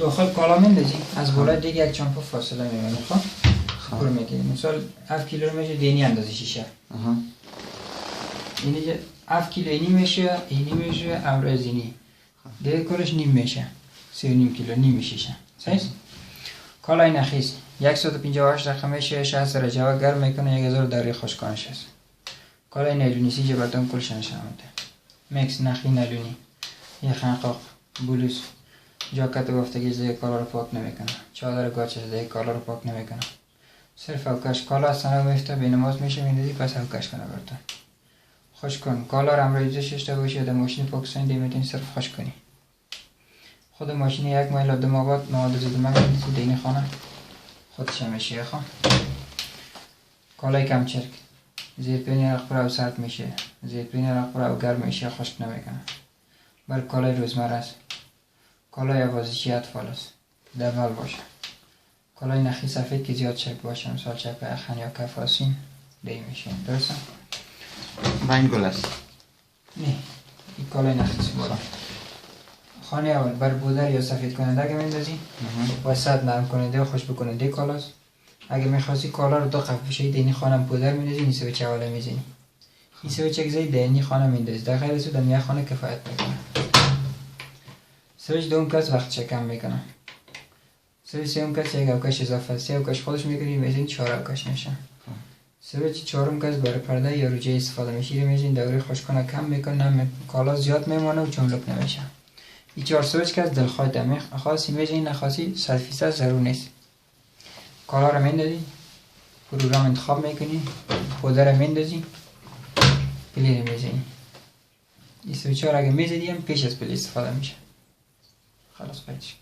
داخل کالا میندازی از بالا دیگه یک چمپ فاصله میمونه. خب پر میگیری مثال 7 کیلو رو میشه دینی اندازه شیشه. اینی که 7 کیلو اینی میشه امروز اینی دیگه کلش نیم میشه 3.5 کیلو نیم میشه. صحیح؟ کالای نخیس 158 رقم میشه 60 درجه و گرم میکنه 1000 درجه خشکانش است. کالای نیلونی سی جبرتون کلش نشامده میکس نخی نیلونی یه خنقاق بلوز جاکت گفتگی زیر کالا رو پاک نمیکنه چادر گاچ زیر کالا رو پاک نمیکنه صرف اوکش کالا از سنه میفته به نماز میشه میندازی پس اوکش کنه براتون خوش کن کالا رو امروزه ششته باشه در ماشین پاکستان دیمیتین صرف خوش کنی خود ماشین 1 مایل دو مواد مواد زده من میندازی دینی خانه خودش همیشه خواهم کالای کم چرک زیر پینی رخ برای سرد میشه زیر پینی رخ برای گرم میشه خشک نمیکنه بر کالای روزمره است کالای آوازشی اطفال است دبل باشه کالای نخی سفید که زیاد چرک باشه مثال چرک اخن یا کفاسین دی میشه درسته؟ رنگل است نه این کالای نخی بالا خانه اول بر بودر یا سفید کننده اگه میندازی وسط نرم کننده و خوش بکننده کالاست اگه میخواستی کالا رو دو قفل بشه دینی خانم پودر میندازی این سویچ اوله میزنی این سویچ اگه دینی خانه میندازی در غیر از اون یک خانه کفایت میکنه سویچ دوم کس وقت چکم میکنه سویچ سوم کس یک اوکش اضافه است 3 اوکش خودش میکنی میزنی 4 اوکش میشه سویچ چهارم کس برای پرده یا روجه استفاده میشه میزنی دوره خوشکنه کم میکنه کالا زیاد میمونه و چملک نمیشه این 4 سویچ کس دلخواه دمی خاصی میزنی نخواسی 100% ضرور نیست کالا رو میندازی پروگرام انتخاب میکنی پودر رو میندازی پلی رو میزنی این سویچ ها رو اگه میزدیم پیش از پلی استفاده میشه خلاص پیچ